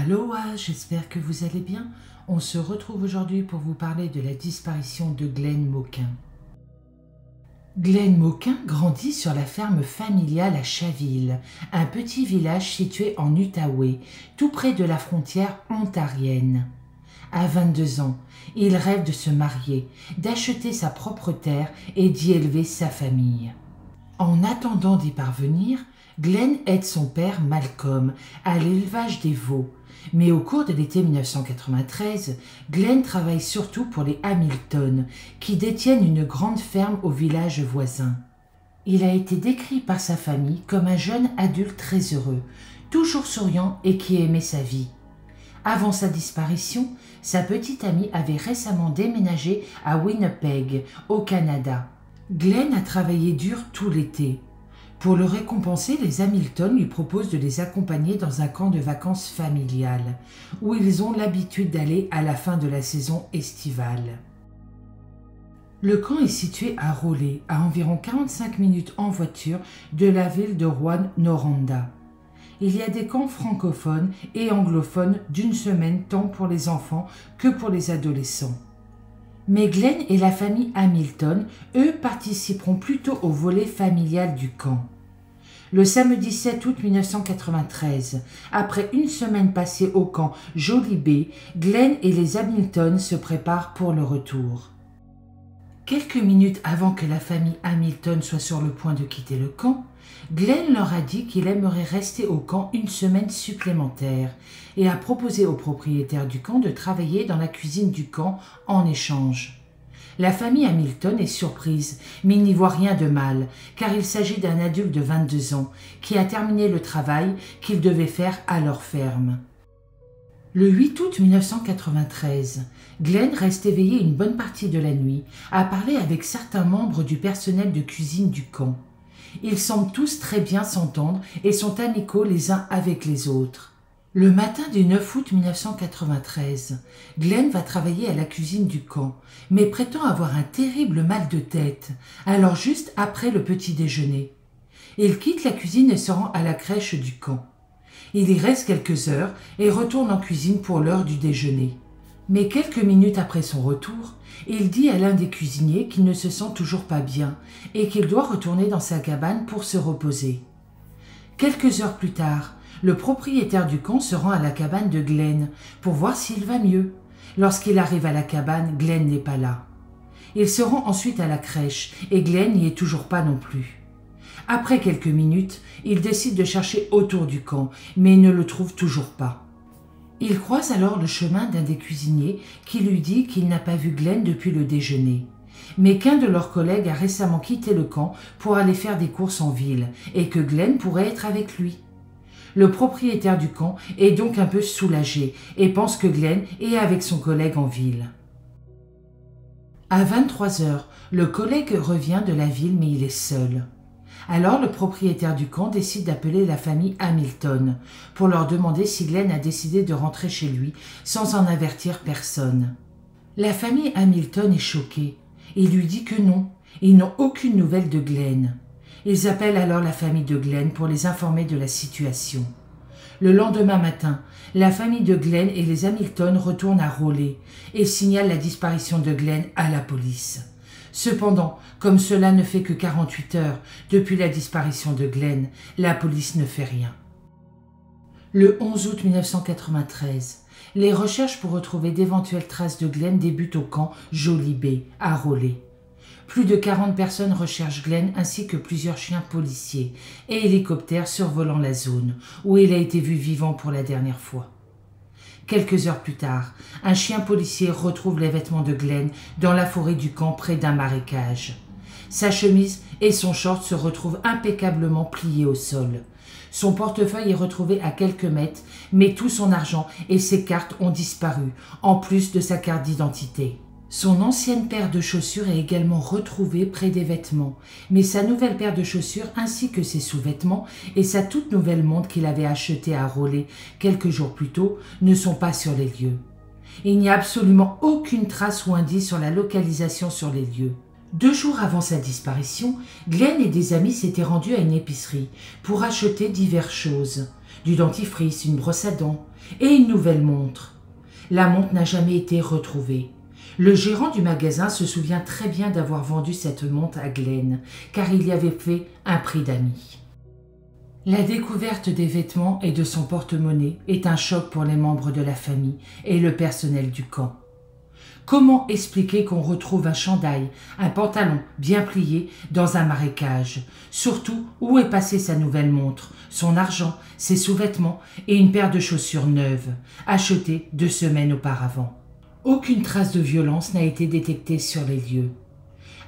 Aloha, j'espère que vous allez bien. On se retrouve aujourd'hui pour vous parler de la disparition de Glenn Mauquin. Glenn Mauquin grandit sur la ferme familiale à Chaville, un petit village situé en Outaouais, tout près de la frontière ontarienne. À 22 ans, il rêve de se marier, d'acheter sa propre terre et d'y élever sa famille. En attendant d'y parvenir, Glenn aide son père Malcolm à l'élevage des veaux, mais au cours de l'été 1993, Glenn travaille surtout pour les Hamilton, qui détiennent une grande ferme au village voisin. Il a été décrit par sa famille comme un jeune adulte très heureux, toujours souriant et qui aimait sa vie. Avant sa disparition, sa petite amie avait récemment déménagé à Winnipeg, au Canada. Glenn a travaillé dur tout l'été. Pour le récompenser, les Hamilton lui proposent de les accompagner dans un camp de vacances familial, où ils ont l'habitude d'aller à la fin de la saison estivale. Le camp est situé à Rowley, à environ 45 minutes en voiture de la ville de Rouyn-Noranda. Il y a des camps francophones et anglophones d'une semaine tant pour les enfants que pour les adolescents. Mais Glenn et la famille Hamilton, eux, participeront plutôt au volet familial du camp. Le samedi 7 août 1993, après une semaine passée au camp Jolie Bay, Glenn et les Hamilton se préparent pour le retour. Quelques minutes avant que la famille Hamilton soit sur le point de quitter le camp, Glenn leur a dit qu'il aimerait rester au camp une semaine supplémentaire et a proposé au propriétaire du camp de travailler dans la cuisine du camp en échange. La famille Hamilton est surprise, mais n'y voit rien de mal, car il s'agit d'un adulte de 22 ans qui a terminé le travail qu'il devait faire à leur ferme. Le 8 août 1993, Glenn reste éveillé une bonne partie de la nuit à parler avec certains membres du personnel de cuisine du camp. Ils semblent tous très bien s'entendre et sont amicaux les uns avec les autres. Le matin du 9 août 1993, Glenn va travailler à la cuisine du camp, mais prétend avoir un terrible mal de tête, alors juste après le petit déjeuner. Il quitte la cuisine et se rend à la crèche du camp. Il y reste quelques heures et retourne en cuisine pour l'heure du déjeuner. Mais quelques minutes après son retour, il dit à l'un des cuisiniers qu'il ne se sent toujours pas bien et qu'il doit retourner dans sa cabane pour se reposer. Quelques heures plus tard, le propriétaire du camp se rend à la cabane de Glenn pour voir s'il va mieux. Lorsqu'il arrive à la cabane, Glenn n'est pas là. Il se rend ensuite à la crèche et Glenn n'y est toujours pas non plus. Après quelques minutes, il décide de chercher autour du camp, mais ne le trouve toujours pas. Il croise alors le chemin d'un des cuisiniers qui lui dit qu'il n'a pas vu Glenn depuis le déjeuner, mais qu'un de leurs collègues a récemment quitté le camp pour aller faire des courses en ville et que Glenn pourrait être avec lui. Le propriétaire du camp est donc un peu soulagé et pense que Glenn est avec son collègue en ville. À 23 heures, le collègue revient de la ville mais il est seul. Alors le propriétaire du camp décide d'appeler la famille Hamilton pour leur demander si Glenn a décidé de rentrer chez lui sans en avertir personne. La famille Hamilton est choquée et lui dit que non, ils n'ont aucune nouvelle de Glenn. Ils appellent alors la famille de Glenn pour les informer de la situation. Le lendemain matin, la famille de Glenn et les Hamilton retournent à Rowley et signalent la disparition de Glenn à la police. Cependant, comme cela ne fait que 48 heures depuis la disparition de Glenn, la police ne fait rien. Le 11 août 1993, Les recherches pour retrouver d'éventuelles traces de Glenn débutent au camp Jolie Bay, à Raleigh. Plus de 40 personnes recherchent Glenn ainsi que plusieurs chiens policiers et hélicoptères survolant la zone où il a été vu vivant pour la dernière fois. Quelques heures plus tard, un chien policier retrouve les vêtements de Glenn dans la forêt du camp près d'un marécage. Sa chemise et son short se retrouvent impeccablement pliés au sol. Son portefeuille est retrouvé à quelques mètres, mais tout son argent et ses cartes ont disparu, en plus de sa carte d'identité. Son ancienne paire de chaussures est également retrouvée près des vêtements, mais sa nouvelle paire de chaussures ainsi que ses sous-vêtements et sa toute nouvelle montre qu'il avait achetée à Raleigh quelques jours plus tôt ne sont pas sur les lieux. Il n'y a absolument aucune trace ou indice sur la localisation sur les lieux. 2 jours avant sa disparition, Glenn et des amis s'étaient rendus à une épicerie pour acheter diverses choses, du dentifrice, une brosse à dents et une nouvelle montre. La montre n'a jamais été retrouvée. Le gérant du magasin se souvient très bien d'avoir vendu cette montre à Glenn, car il y avait fait un prix d'amis. La découverte des vêtements et de son porte-monnaie est un choc pour les membres de la famille et le personnel du camp. Comment expliquer qu'on retrouve un chandail, un pantalon bien plié dans un marécage? Surtout, où est passée sa nouvelle montre, son argent, ses sous-vêtements et une paire de chaussures neuves, achetées 2 semaines auparavant? Aucune trace de violence n'a été détectée sur les lieux.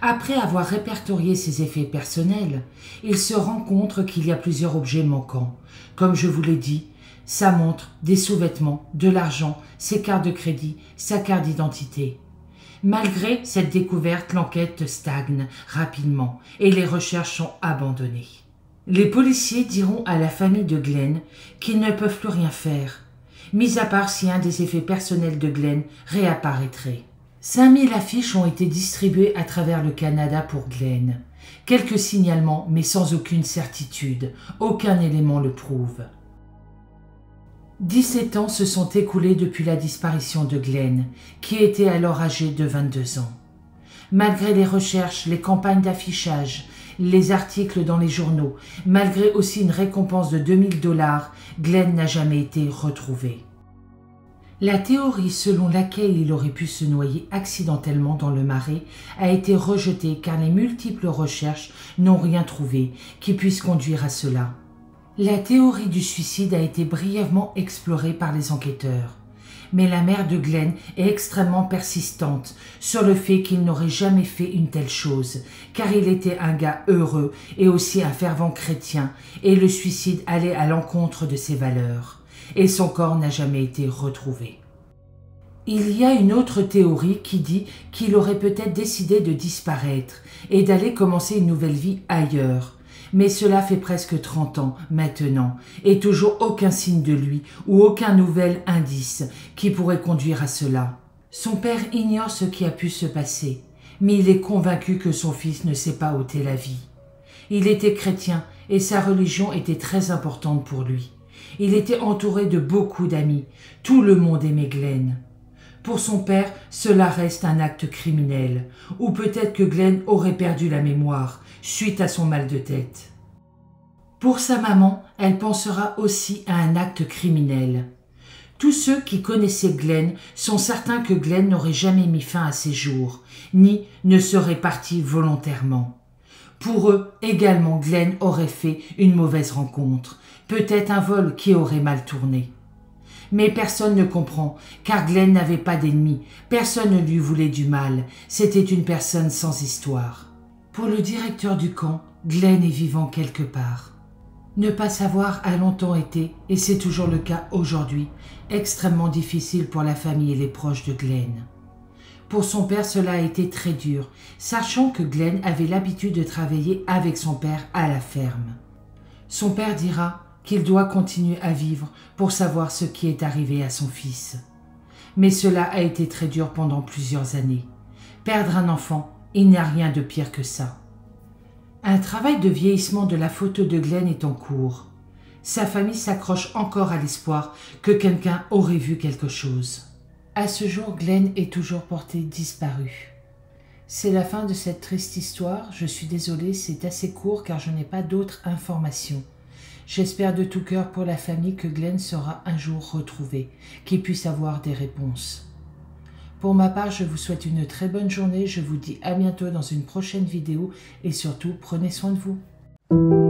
Après avoir répertorié ses effets personnels, il se rend compte qu'il y a plusieurs objets manquants. Comme je vous l'ai dit, sa montre, des sous-vêtements, de l'argent, ses cartes de crédit, sa carte d'identité. Malgré cette découverte, l'enquête stagne rapidement et les recherches sont abandonnées. Les policiers diront à la famille de Glenn qu'ils ne peuvent plus rien faire, mis à part si un des effets personnels de Glenn réapparaîtrait. 5000 affiches ont été distribuées à travers le Canada pour Glenn. Quelques signalements, mais sans aucune certitude. Aucun élément le prouve. 17 ans se sont écoulés depuis la disparition de Glenn, qui était alors âgé de 22 ans. Malgré les recherches, les campagnes d'affichage, les articles dans les journaux, malgré aussi une récompense de 2000 $, Glenn n'a jamais été retrouvé. La théorie selon laquelle il aurait pu se noyer accidentellement dans le marais a été rejetée car les multiples recherches n'ont rien trouvé qui puisse conduire à cela. La théorie du suicide a été brièvement explorée par les enquêteurs. Mais la mère de Glenn est extrêmement persistante sur le fait qu'il n'aurait jamais fait une telle chose, car il était un gars heureux et aussi un fervent chrétien, et le suicide allait à l'encontre de ses valeurs. Et son corps n'a jamais été retrouvé. Il y a une autre théorie qui dit qu'il aurait peut-être décidé de disparaître et d'aller commencer une nouvelle vie ailleurs. Mais cela fait presque 30 ans maintenant, et toujours aucun signe de lui ou aucun nouvel indice qui pourrait conduire à cela. Son père ignore ce qui a pu se passer, mais il est convaincu que son fils ne s'est pas ôté la vie. Il était chrétien et sa religion était très importante pour lui. Il était entouré de beaucoup d'amis. Tout le monde aimait Glenn. Pour son père, cela reste un acte criminel, ou peut-être que Glenn aurait perdu la mémoire suite à son mal de tête. Pour sa maman, elle pensera aussi à un acte criminel. Tous ceux qui connaissaient Glenn sont certains que Glenn n'aurait jamais mis fin à ses jours, ni ne serait parti volontairement. Pour eux, également, Glenn aurait fait une mauvaise rencontre, peut-être un vol qui aurait mal tourné. Mais personne ne comprend, car Glenn n'avait pas d'ennemis, personne ne lui voulait du mal, c'était une personne sans histoire. Pour le directeur du camp, Glenn est vivant quelque part. Ne pas savoir a longtemps été, et c'est toujours le cas aujourd'hui, extrêmement difficile pour la famille et les proches de Glenn. Pour son père, cela a été très dur, sachant que Glenn avait l'habitude de travailler avec son père à la ferme. Son père dira qu'il doit continuer à vivre pour savoir ce qui est arrivé à son fils. Mais cela a été très dur pendant plusieurs années. Perdre un enfant, il n'y a rien de pire que ça. Un travail de vieillissement de la photo de Glenn est en cours. Sa famille s'accroche encore à l'espoir que quelqu'un aurait vu quelque chose. À ce jour, Glenn est toujours porté disparu. C'est la fin de cette triste histoire. Je suis désolée, c'est assez court car je n'ai pas d'autres informations. J'espère de tout cœur pour la famille que Glenn sera un jour retrouvé, qu'il puisse avoir des réponses. Pour ma part, je vous souhaite une très bonne journée, je vous dis à bientôt dans une prochaine vidéo et surtout prenez soin de vous.